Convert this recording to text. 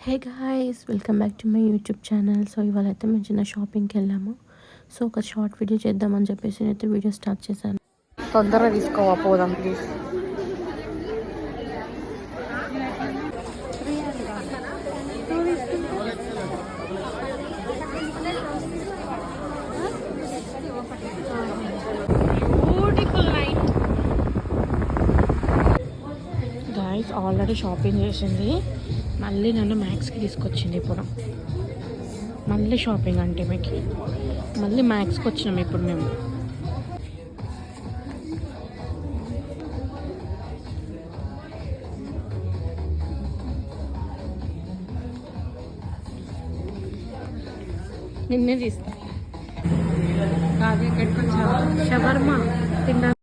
Hey guys, welcome back to my YouTube channel. So ఇవాళ అయితే మేము చిన్న షాపింగ్కి వెళ్ళాము. సో ఒక షార్ట్ వీడియో చేద్దామని చెప్పేసి నేనైతే వీడియో స్టార్ట్ చేశాను. తొందరగా తీసుకోవా పోదాం ప్లీజ్. గాయ్స్ ఆల్రెడీ షాపింగ్ చేసింది, మళ్ళీ నన్ను మ్యాక్స్కి తీసుకొచ్చింది. ఇప్పుడు మళ్ళీ షాపింగ్ అంటే మీకు మళ్ళీ మ్యాక్స్కి వచ్చినాము ఇప్పుడు మేము. నిన్నే తీస్తా. కాదు ఎక్కడికి వచ్చావా? షవర్మా తిన్నా.